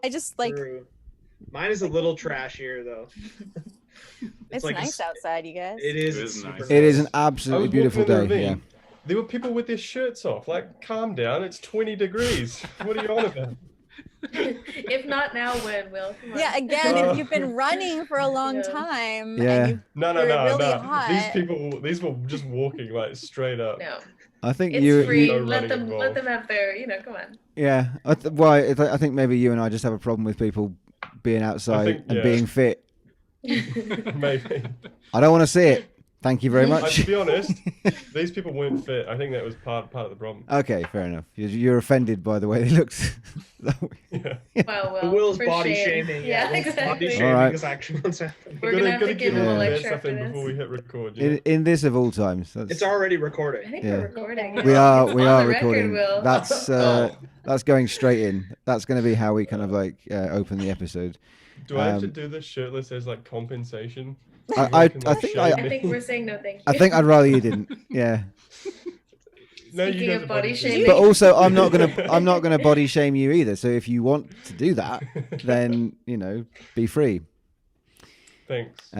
I just like. True. Mine is a little trashier though. It's like nice outside, you guys. It is. It It's is super nice. It is an nice. absolutely beautiful day. Yeah. There were people with their shirts off. Like, calm down. It's 20 degrees. What are you on about? If not now, when, Will? Come on. Yeah, again, if you've been running for a long Yeah. time Yeah. and No. really hot. These were just walking like straight up. No, I think it's free. No let running them have their. Come on. Yeah. I think maybe you and I just have a problem with people being outside and being fit. Maybe. I don't want to see it. Thank you very much. To be honest, these people weren't fit. I think that was part of the problem. Okay, fair enough. You're offended by the way they looked. Yeah. Well, Will's for body shame. shaming. Yeah, Will's exactly. Body shaming All right. is actually what's happening. We're gonna have to give him a lecture stuff after in this. before we hit record. You know? In this of all times. It's already recorded. I think Yeah. we're recording. We are It's we on are the record, recording. Will. That's going straight in. That's going to be how we kind of like open the episode. Do I have to do this shirtless as like compensation? I think I think we're saying no thank you. I think I'd rather you didn't. Yeah. No, Speaking you of guys body are shaming. But also I'm not gonna body shame you either. So if you want to do that, then be free. Thanks.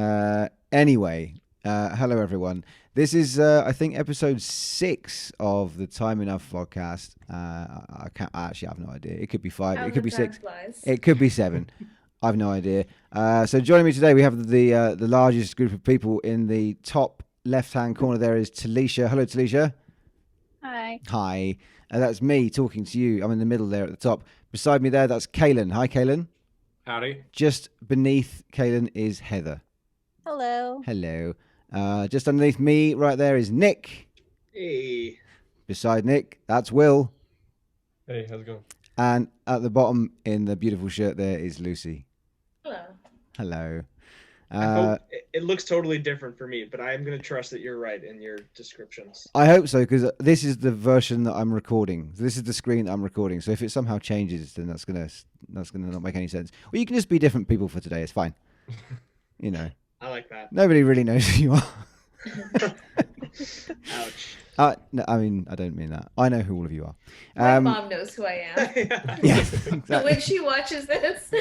Anyway, hello everyone. This is I think episode 6 of the Time Enough Vodcast. I actually have no idea. It could be 5. How It could the be time 6. flies. It could be 7. I've no idea. So joining me today, we have the largest group of people in the top left-hand corner. There is Talicia. Hello, Talicia. Hi. Hi. That's me talking to you. I'm in the middle there at the top. Beside me there, that's Kalan. Hi, Kalan. Howdy. Just beneath Kalan is Heather. Hello. Hello. Just underneath me right there is Nick. Hey. Beside Nick, that's Will. Hey, how's it going? And at the bottom in the beautiful shirt there is Lucy. Hello. Hello. I hope it looks totally different for me, but I am going to trust that you're right in your descriptions. I hope so, because this is the version that I'm recording. This is the screen that I'm recording. So if it somehow changes, then that's gonna not make any sense. Or you can just be different people for today. It's fine. I like that. Nobody really knows who you are. Ouch. No, I mean, I don't mean that. I know who all of you are. My mom knows who I am. Yes, So exactly. when she watches this.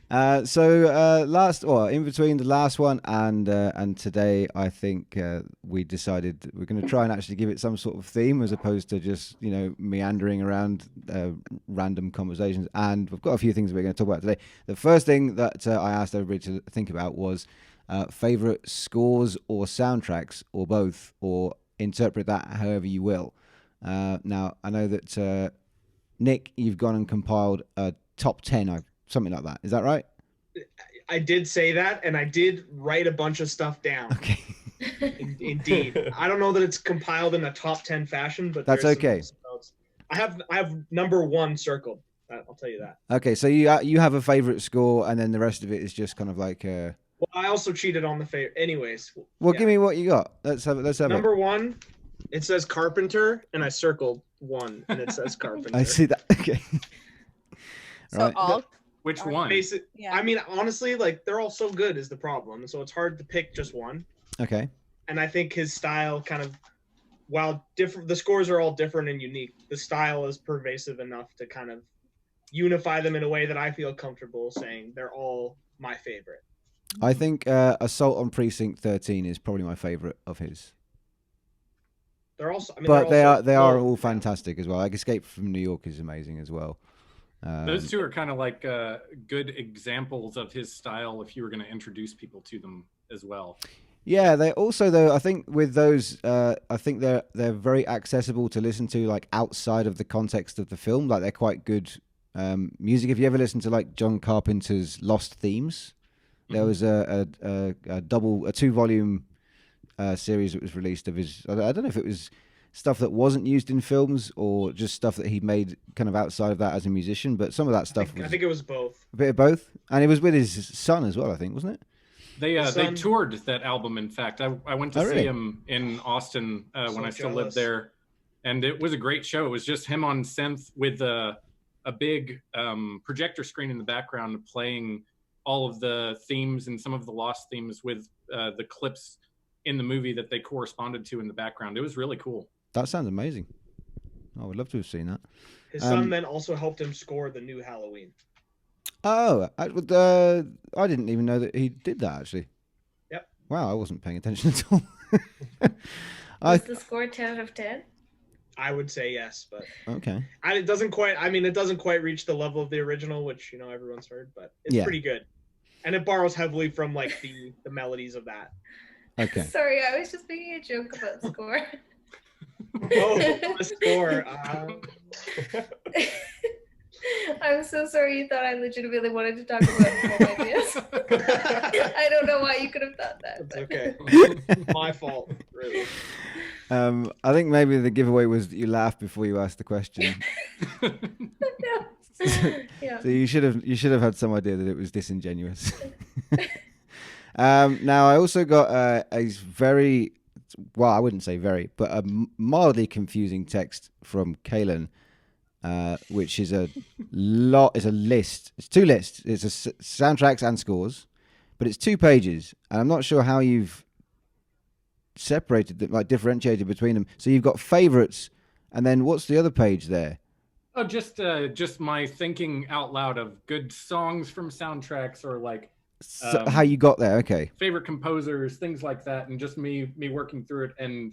In between the last one and today, I think we decided we're going to try and actually give it some sort of theme as opposed to just meandering around random conversations. And we've got a few things we're going to talk about today. The first thing that I asked everybody to think about was favorite scores or soundtracks, or both, or interpret that however you will. Now I know that Nick, you've gone and compiled a top 10. Something like that. Is that right? I did say that, and I did write a bunch of stuff down. Okay. Indeed. I don't know that it's compiled in a top 10 fashion, but That's there's okay. some notes. I have number 1 circled. I'll tell you that. Okay, so you have a favorite score, and then the rest of it is just kind of like. Well, I also cheated on the favorite. Anyways. Well, yeah. Give me what you got. Let's have Number it. 1. It says Carpenter, and I circled 1, and it says Carpenter. I see that. Okay. So Right. all. Which one? Yeah. I mean, honestly, like they're all so good is the problem, so it's hard to pick just one. Okay. And I think his style kind of, while different, the scores are all different and unique. The style is pervasive enough to kind of unify them in a way that I feel comfortable saying they're all my favorite. I think Assault on Precinct 13 is probably my favorite of his. They're also, I mean, But they are well, all fantastic as well. Like Escape from New York is amazing as well. Those two are kind of like good examples of his style if you were going to introduce people to them as well. Yeah, they also though I think with those I think they're very accessible to listen to like outside of the context of the film. Like they're quite good music. If you ever listen to like John Carpenter's Lost Themes, there was a 2-volume series that was released of his. I don't know if it was stuff that wasn't used in films or just stuff that he made kind of outside of that as a musician. But some of that stuff I think it was both. A bit of both, and it was with his son as well. I think, wasn't it? They toured that album. In fact, I went to really? see him in Austin when I still jealous. lived there, and it was a great show. It was just him on synth with a big projector screen in the background playing all of the themes and some of the Lost themes with the clips in the movie that they corresponded to in the background. It was really cool. That sounds amazing. I would love to have seen that. His son then also helped him score the new Halloween. Oh, I didn't even know that he did that actually. Yep. Wow, I wasn't paying attention at all. Was the score 10 out of 10? I would say yes, but Okay. it doesn't quite. I mean, it doesn't quite reach the level of the original, which everyone's heard, but it's pretty good, and it borrows heavily from like the melodies of that. Okay. Sorry, I was just making a joke about score. Oh, the score. I'm so sorry you thought I legitimately wanted to talk about film ideas. I don't know why you could have thought that. It's okay. My fault, really. I think maybe the giveaway was that you laughed before you asked the question. Yeah. So you should have had some idea that it was disingenuous. Now I also got a very, well, I wouldn't say very, but a mildly confusing text from Kalan, which is a list. It's two lists. It's soundtracks and scores, but it's 2 pages, and I'm not sure how you've separated them, like differentiated between them. So you've got favorites, and then what's the other page there? Oh, just my thinking out loud of good songs from soundtracks, or like How you got there? Okay. favorite composers, things like that, and just me working through it. And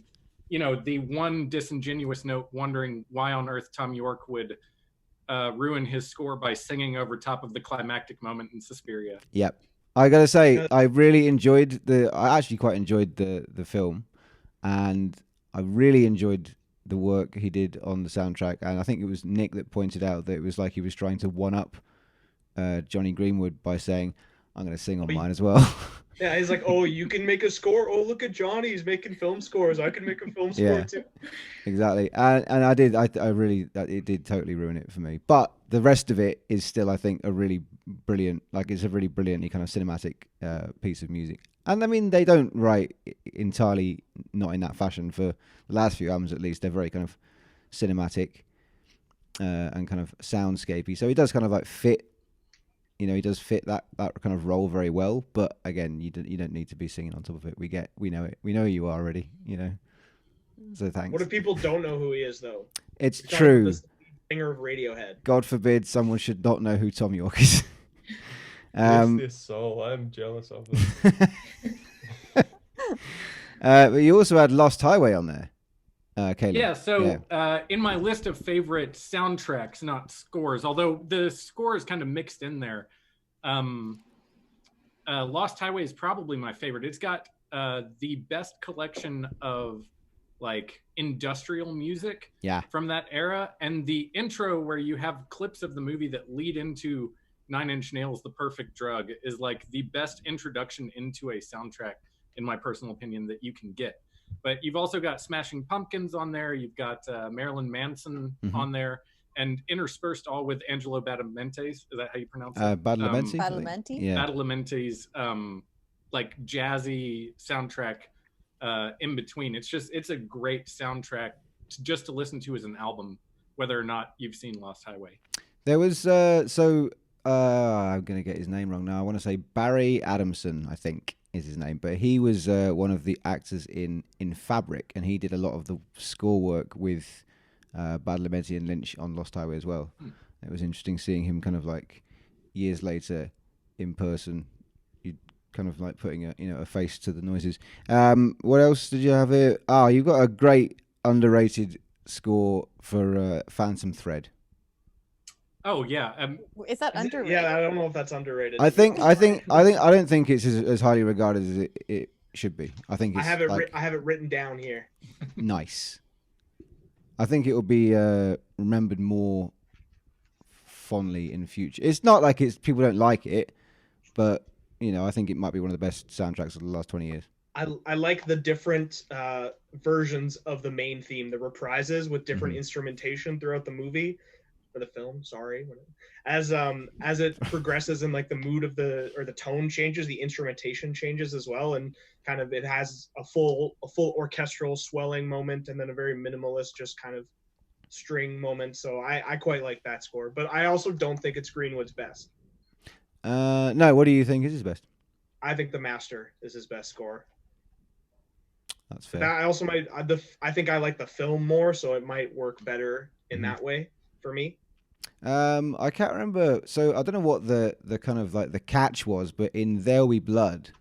the one disingenuous note, wondering why on earth Tom York would ruin his score by singing over top of the climactic moment in Suspiria. Yep. I gotta say, I actually quite enjoyed the film, and I really enjoyed the work he did on the soundtrack. And I think it was Nick that pointed out that it was like he was trying to one up Johnny Greenwood by saying, "I'm going to sing on mine as well." Yeah, he's like, "Oh, you can make a score. Oh, look at Johnny. He's making film scores. I can make a film score too." Exactly. And I did. I really, it did totally ruin it for me. But the rest of it is still, I think, a really brilliant, like it's a really brilliantly kind of cinematic piece of music. And I mean, they don't write entirely not in that fashion for the last few albums, at least. They're very kind of cinematic and kind of soundscapey. So he does kind of like fit. He does fit that kind of role very well. But again, you don't need to be singing on top of it. We know it. We know who you are already. So thanks. What if people don't know who he is, though? It's true. The singer of Radiohead. God forbid someone should not know who Tom York is. This soul, I'm jealous of them. But you also had Lost Highway on there, Kalan. Yeah, so in my list of favorite soundtracks, not scores, although the score is kind of mixed in there, Lost Highway is probably my favorite. It's got the best collection of like industrial music from that era, and the intro where you have clips of the movie that lead into Nine Inch Nails' The Perfect Drug is like the best introduction into a soundtrack, in my personal opinion, that you can get. But you've also got Smashing Pumpkins on there. You've got Marilyn Manson on there, and interspersed all with Angelo Badalamenti. Is that how you pronounce it? Badalamenti. Badalamenti? Yeah. Badalamenti's like jazzy soundtrack in between. It's a great soundtrack just to listen to as an album, whether or not you've seen Lost Highway. There was I'm going to get his name wrong now. I want to say Barry Adamson, I think is his name, but he was one of the actors in Fabric, and he did a lot of the score work with Badalamenti and Lynch on Lost Highway as well. It was interesting seeing him kind of like years later in person. You kind of like putting a face to the noises. What else did you have here? You've got a great underrated score for Phantom Thread. Oh yeah, Is that underrated? Yeah, I don't know if that's underrated. I don't think it's as highly regarded as it should be. I think it's I have it written down here. Nice. I think it will be remembered more fondly in future. It's not like people don't like it, but I think it might be one of the best soundtracks of the last 20 years. I like the different versions of the main theme, the reprises with different instrumentation throughout the movie. For the film, sorry. As it progresses and like the mood of the tone changes, the instrumentation changes as well, and kind of it has a full orchestral swelling moment and then a very minimalist just kind of string moment. So I quite like that score, but I also don't think it's Greenwood's best. No, what do you think is his best? I think The Master is his best score. That's fair. That I also I think I like the film more, so it might work better in that way for me. I can't remember. So I don't know what the kind of like the catch was, but in There'll Be Blood,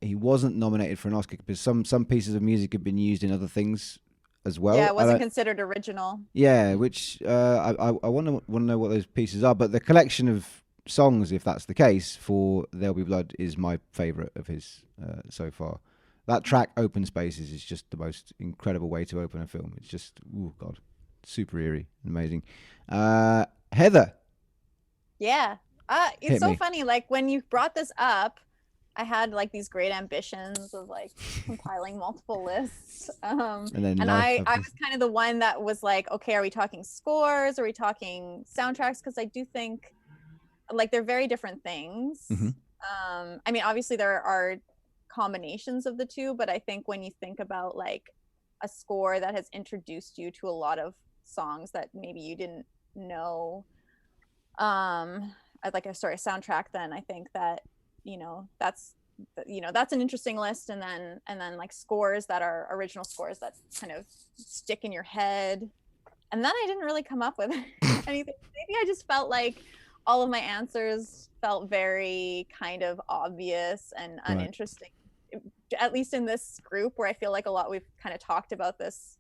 he wasn't nominated for an Oscar because some pieces of music had been used in other things as well. Yeah, it wasn't considered original. Yeah, which I want to know what those pieces are. But the collection of songs, if that's the case, for There'll Be Blood is my favorite of his so far. That track, Open Spaces, is just the most incredible way to open a film. It's just, oh God, super eerie and amazing. Heather. Yeah. It's Hit so me. funny. Like when you brought this up, I had like these great ambitions of like compiling multiple lists. And I was kind of the one that was like, okay, are we talking scores? Are we talking soundtracks? Because I do think like they're very different things. Mm-hmm. I mean, obviously there are combinations of the two, but I think when you think about like a score that has introduced you to a lot of songs that maybe you didn't know, like a soundtrack, then I think that that's an interesting list. And then like scores that are original scores that kind of stick in your head. And then I didn't really come up with anything. Maybe I just felt like all of my answers felt very kind of obvious and uninteresting, at least in this group where I feel like we've kind of talked about this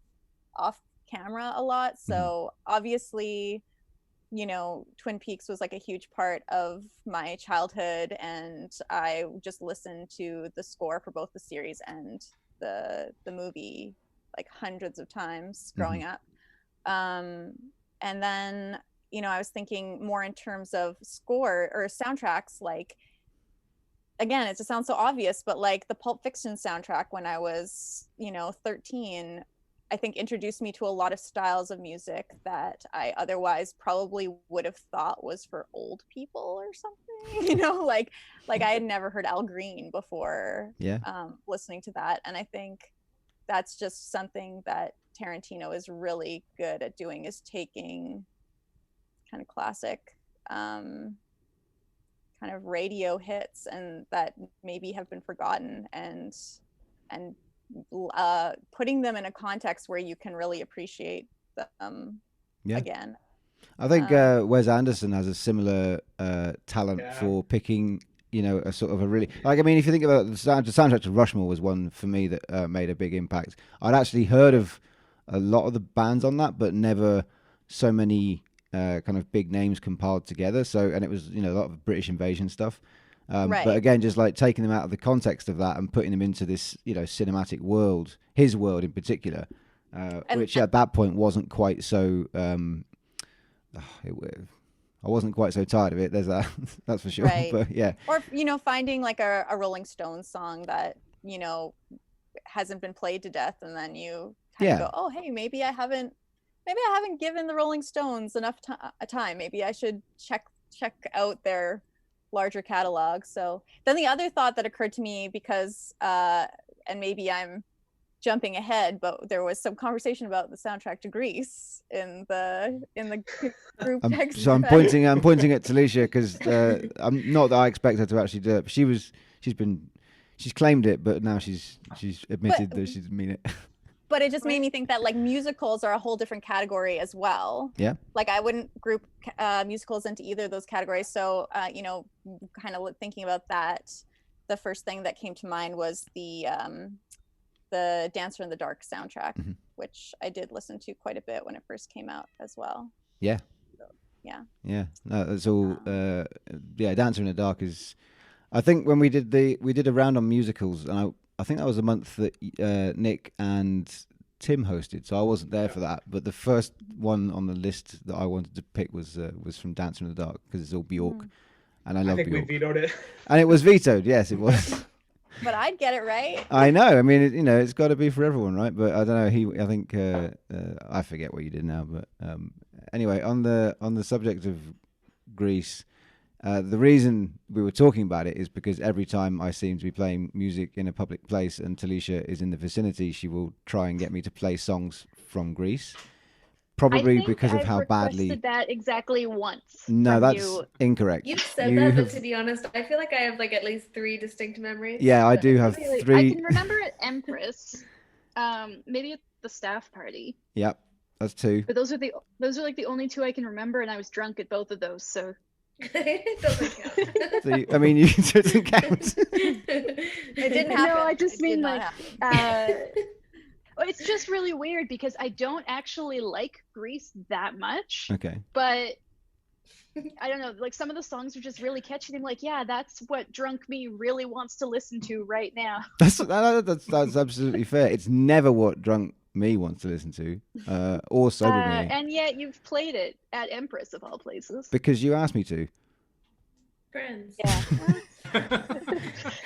off camera a lot. So obviously, Twin Peaks was like a huge part of my childhood, and I just listened to the score for both the series and the movie like hundreds of times growing up. And then I was thinking more in terms of score or soundtracks. Like, again, it just sounds so obvious, but like the Pulp Fiction soundtrack when I was 13, I think introduced me to a lot of styles of music that I otherwise probably would have thought was for old people or something, like I had never heard Al Green before. Listening to that. And I think that's just something that Tarantino is really good at doing, is taking kind of classic kind of radio hits and that maybe have been forgotten and putting them in a context where you can really appreciate them again. I think Wes Anderson has a similar talent for picking, a sort of a really, like, I mean, if you think about the soundtrack to Rushmore was one for me that made a big impact. I'd actually heard of a lot of the bands on that, but never so many kind of big names compiled together. So, and it was, a lot of British invasion stuff. But again, just like taking them out of the context of that and putting them into this, cinematic world, his world in particular, which at that point wasn't quite so. I wasn't quite so tired of it. There's that, that's for sure. Right. But yeah. Or finding like a Rolling Stones song that hasn't been played to death, and then you kind of go, oh hey, maybe I haven't given the Rolling Stones enough time. Maybe I should check out their larger catalog. So then the other thought that occurred to me, because and maybe I'm jumping ahead, but there was some conversation about the soundtrack to Grease in the group text. So I'm pointing at Talicia because I'm not that I expect her to actually do it. But she's claimed it, but now she's admitted that she didn't mean it. But it just made me think that like musicals are a whole different category as well. Yeah. Like I wouldn't group musicals into either of those categories. So, kind of thinking about that, the first thing that came to mind was the Dancer in the Dark soundtrack, which I did listen to quite a bit when it first came out as well. Yeah. So, yeah. Yeah. No, that's all. Dancer in the Dark is. I think when we did a round on musicals, and I think that was a month that Nick and Tim hosted, so I wasn't there for that. But the first one on the list that I wanted to pick was from Dancer in the Dark, because it's all Bjork, and I love Bjork. I think we vetoed it. And it was vetoed. Yes, it was. But I'd get it right. I know. I mean, it's got to be for everyone, right? But I don't know. I think I forget what you did now. But anyway, on the subject of Grease. The reason we were talking about it is because every time I seem to be playing music in a public place and Talicia is in the vicinity, she will try and get me to play songs from Greece. Probably because of how badly. I that exactly once. No, that's incorrect. You've said that, but to be honest, I feel like I have like at least 3 distinct memories. Yeah, I do have 3. I can remember at Empress, maybe at the staff party. Yep. That's 2. But those are like the only 2 I can remember, and I was drunk at both of those. So It doesn't count. So I mean, it doesn't count. It didn't happen. No, I just It did mean not like happen. well, it's just really weird because I don't actually like Grease that much, Okay. but I don't know, like some of the songs are just really catchy. And I'm like, yeah, that's what drunk me really wants to listen to right now. That's absolutely fair. It's never what drunk me wants to listen to, or sober me, And yet you've played it at Empress of all places. because you asked me to. Friends. Yeah. That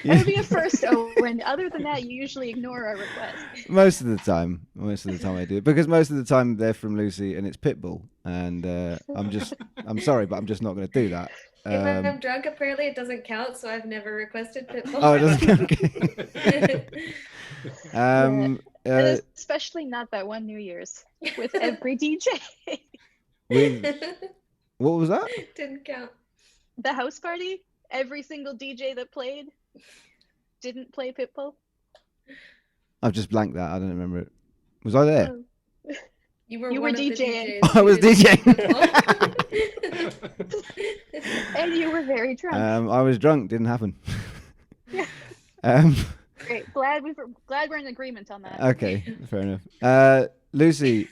would be a first, Owen. Other than that, you usually ignore our requests. Most of the time I do, because most of the time they're from Lucy and it's Pitbull, and I'm sorry, but I'm just not going to do that. If I'm drunk, apparently it doesn't count, so I've never requested Pitbull. Oh, it doesn't count. And especially not that one New Year's with every DJ. What was that? Didn't count. The house party, every single DJ that played didn't play Pitbull. I've just blanked that. I don't remember it. Was I there? Oh. You were You one were of the DJing. DJs. I was DJing. And you were very drunk. I was drunk. Didn't happen. Yeah. Um, Great. Glad we're in agreement on that. okay, fair enough. Lucy,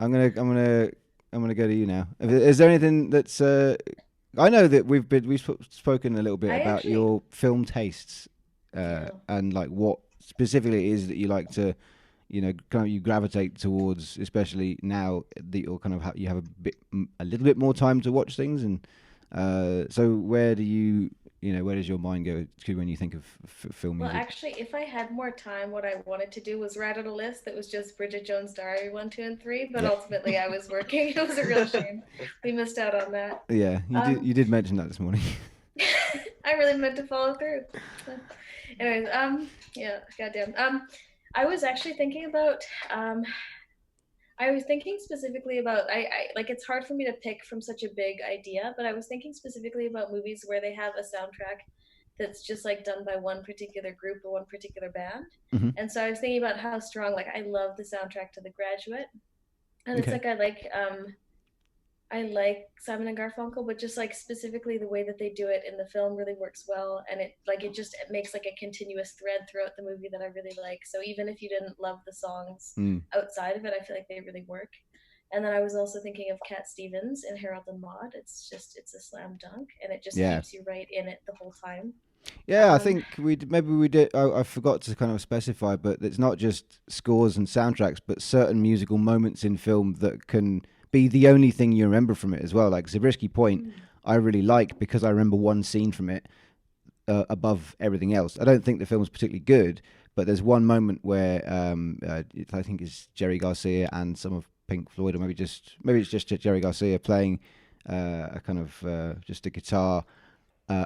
I'm gonna go to you now. Is there anything that's I know that we've spoken a little bit about your film tastes, and like what specifically it is that you like to, kind of you gravitate towards, especially now that you're kind of you have a little bit more time to watch things, and so where does your mind go to when you think of film music? Well, actually, if I had more time, what I wanted to do was write out a list that was just Bridget Jones' Diary 1, 2, and 3. But ultimately, I was working. It was a real shame. We missed out on that. Yeah, you did mention that this morning. I really meant to follow through. Anyways, yeah, goddamn. I was actually thinking about. I was thinking specifically about I like it's hard for me to pick from such a big idea, but I was thinking specifically about movies where they have a soundtrack that's just like done by one particular group or one particular band. Mm-hmm. And so I was thinking about how strong, like I love the soundtrack to The Graduate. And it's like I like Simon and Garfunkel, but just like specifically the way that they do it in the film really works well, and it makes like a continuous thread throughout the movie that I really like. So even if you didn't love the songs outside of it, I feel like they really work. And then I was also thinking of Cat Stevens in Harold and Maude. It's a slam dunk, and it just keeps you right in it the whole time. Yeah, I think we did. I forgot to kind of specify, but it's not just scores and soundtracks, but certain musical moments in film that can be the only thing you remember from it as well. Like Zabriskie Point, I really like because I remember one scene from it above everything else. I don't think the film's particularly good, but there's one moment where I think it's Jerry Garcia and some of Pink Floyd, or maybe it's just Jerry Garcia playing a kind of just a guitar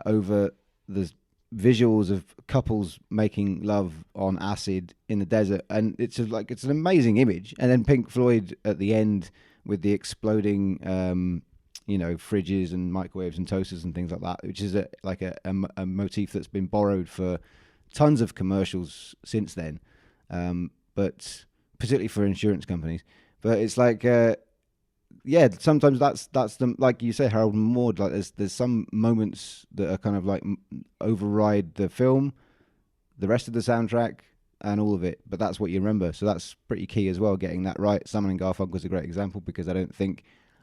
over the visuals of couples making love on acid in the desert, and it's an amazing image. And then Pink Floyd at the end with the exploding fridges and microwaves and toasters and things like that, which is a motif that's been borrowed for tons of commercials since then, but particularly for insurance companies. But it's like sometimes that's the, like you say, Harold and Maude, like there's some moments that are kind of like override the film, the rest of the soundtrack and all of it, but that's what you remember. So that's pretty key as well, getting that right. Simon and Garfunkel is a great example, because I don't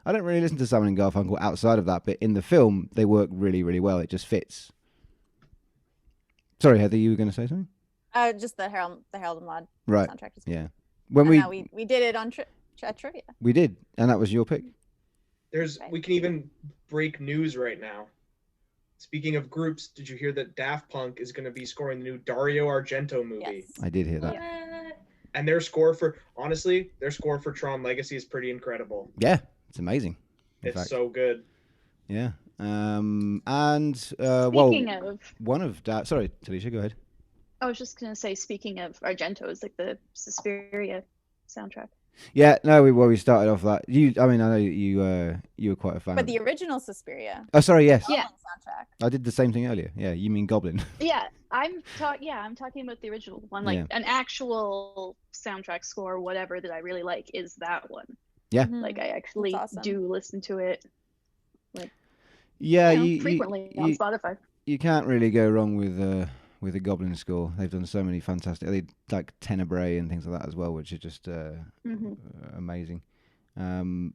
really listen to Simon and Garfunkel outside of that, but in the film they work really, really well. It just fits. Sorry, Heather, you were going to say something? Just the Harold and Maude soundtrack. Yeah. We did it on trivia. We did, and that was your pick. We can even break news right now. Speaking of groups, did you hear that Daft Punk is going to be scoring the new Dario Argento movie? Yes. I did hear that. Yeah. And their score for Tron Legacy is pretty incredible. Yeah, it's amazing. It's so good. Yeah. Speaking Sorry, Talicia, go ahead. I was just gonna say, speaking of Argento, is like the Suspiria soundtrack. Yeah, no, we started off that. I know you were quite a fan. But the original Suspiria. Oh, sorry, yes. Yeah. Soundtrack. I did the same thing earlier. Yeah, you mean Goblin? Yeah, I'm talking about the original one, like an actual soundtrack score, whatever that I really like is that one. Yeah. Mhm. Like I actually awesome. do listen to it. Yeah, Frequently on Spotify. You can't really go wrong with a Goblin score. They've done so many fantastic, they like Tenebrae and things like that as well, which are just amazing. You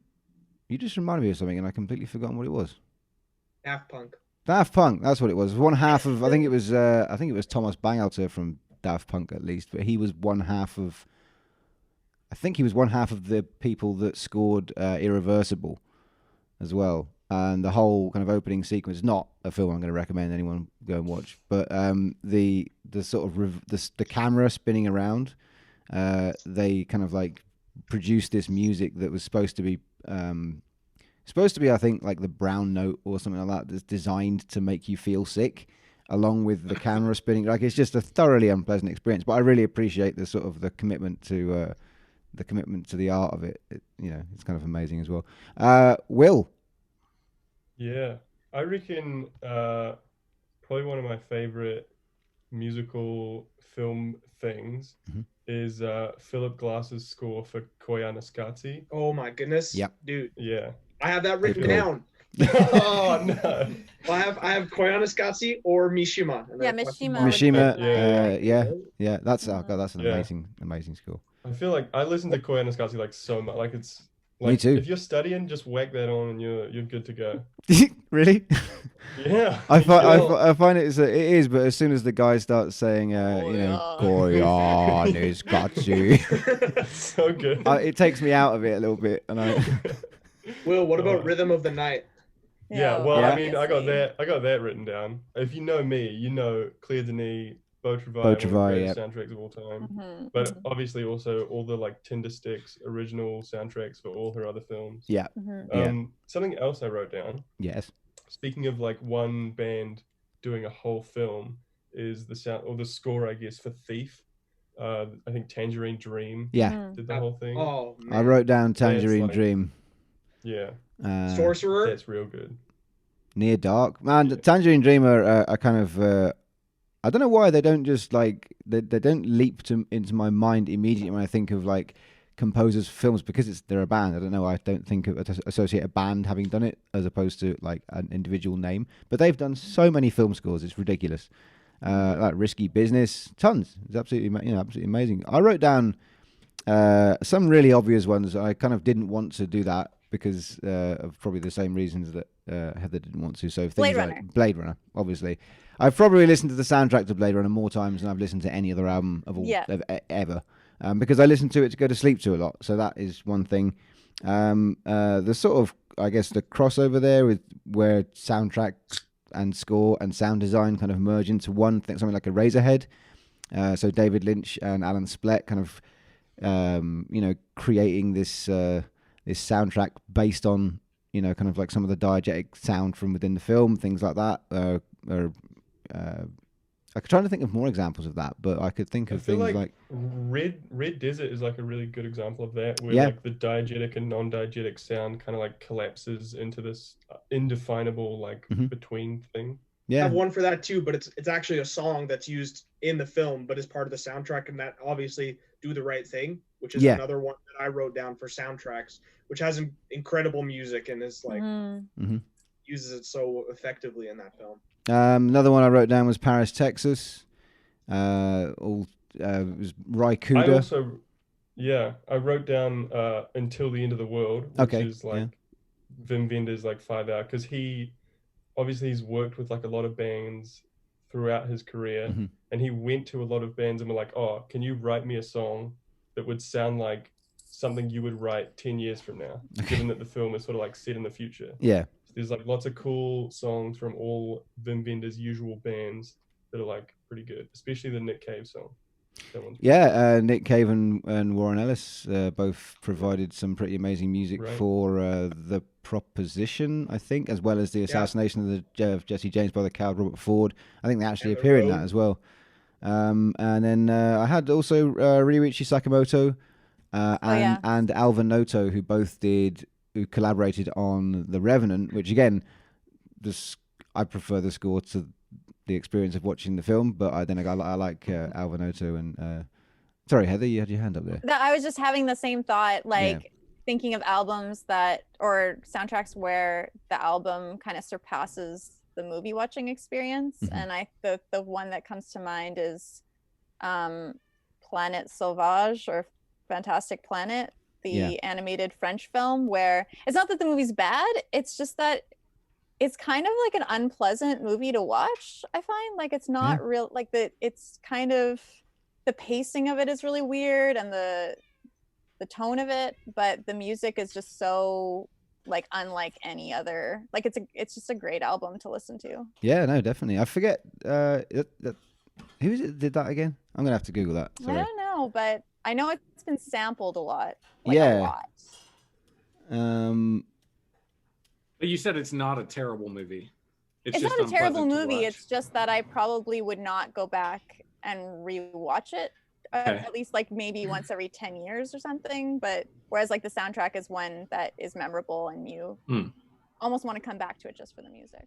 just reminded me of something, and I completely forgotten what it was. Daft Punk. Daft Punk, that's what it was. One half of, I think it was Thomas Bangalter from Daft Punk at least, but he was one half of. I think he was one half of the people that scored Irreversible as well. And the whole kind of opening sequence, not a film I'm going to recommend anyone go and watch, but the sort of the camera spinning around, they kind of like produced this music that was supposed to be I think like the brown note or something like that, that's designed to make you feel sick, along with the camera spinning. Like it's just a thoroughly unpleasant experience, but I really appreciate the sort of the commitment to the art of it. It's kind of amazing as well. Will. Yeah, I reckon probably one of my favorite musical film things is Philip Glass's score for Koyaanisqatsi. Oh my goodness. Yep. Dude. Yeah. I have that written down. Oh no. Well, I have Koyaanisqatsi or Mishima. Yeah, Mishima. Yeah. That's an amazing score. I feel like I listen to Koyaanisqatsi like so much. Like it's like Me too. if you're studying, just whack that on and you're good to go. Really? Yeah. I find it is, but as soon as the guy starts saying, Koyaanisqatsi, so good. It takes me out of it a little bit, and I. Will, what about Rhythm of the Night? Yeah, well, Yeah. I mean, I got that written down. If you know me, you know Claire Denis, Beau Travail, one of the greatest soundtracks of all time. But obviously also all the like Tindersticks original soundtracks for all her other films. Yeah. Something else I wrote down. Yes. Speaking of like one band doing a whole film, is the sound or the score, I guess, for Thief. I think Tangerine Dream. Yeah. Did the whole thing. Oh man. I wrote down Tangerine Dream. Yeah. Sorcerer. That's real good. Near Dark, man. Yeah. Tangerine Dream are kind of. I don't know why they don't just like they don't leap into my mind immediately when I think of like composers for films, because they're a band. I don't know. I don't think associate a band having done it as opposed to like an individual name. But they've done so many film scores. It's ridiculous. Like Risky Business, tons. It's absolutely amazing. I wrote down some really obvious ones. I kind of didn't want to do that because of probably the same reasons that Heather didn't want to. So things like Blade Runner, obviously. I've probably listened to the soundtrack to Blade Runner more times than I've listened to any other album of all ever, because I listen to it to go to sleep to a lot. So that is one thing. The sort of, I guess, the crossover there with where soundtrack and score and sound design kind of merge into one thing, something like a Razorhead. So David Lynch and Alan Splett kind of, creating this soundtrack based on, kind of like some of the diegetic sound from within the film, things like that. I'm trying to think of more examples of that, but I could think of things like Red Desert is like a really good example of that, where like the diegetic and non-diegetic sound kind of like collapses into this indefinable like between thing. I have one for that too, but it's actually a song that's used in the film, but is part of the soundtrack, and that obviously Do the Right Thing, which is another one that I wrote down for soundtracks, which has incredible music and is like uses it so effectively in that film. Another one I wrote down was Paris, Texas. It was Ry Cooder. I wrote down Until the End of the World, which is like Wim Wenders' like 5 hour, because he's worked with like a lot of bands throughout his career, and he went to a lot of bands and were like, oh, can you write me a song that would sound like something you would write 10 years from now, given that the film is sort of like set in the future. There's like lots of cool songs from all Wim Wenders' usual bands that are like pretty good, especially the Nick Cave song. That one's Nick Cave and Warren Ellis both provided some pretty amazing music for The Proposition, I think, as well as the assassination of Jesse James by the coward Robert Ford. I think they actually appear in that as well. And then I had also Ryuichi Sakamoto and Alvin Noto, who collaborated on The Revenant, which again, I prefer the score to the experience of watching the film, but I like Alvin Noto and sorry, Heather, you had your hand up there. I was just having the same thought, like thinking of albums that, or soundtracks where the album kind of surpasses the movie watching experience. And the one that comes to mind is Planet Sauvage, or Fantastic Planet, the animated French film, where it's not that the movie's bad, it's just that it's kind of like an unpleasant movie to watch. I find like it's not real, like it's kind of, the pacing of it is really weird, and the tone of it, but the music is just so like unlike any other, like it's just a great album to listen to. Yeah, no, definitely. I forget who is it did that again? I'm gonna have to Google that. Sorry. I don't know, but I know it's been sampled a lot. A lot. But you said it's not a terrible movie. It's just not a terrible unpleasant to movie. watch. It's just that I probably would not go back and rewatch it. At least like maybe once every 10 years or something. But whereas like the soundtrack is one that is memorable, and you almost want to come back to it just for the music.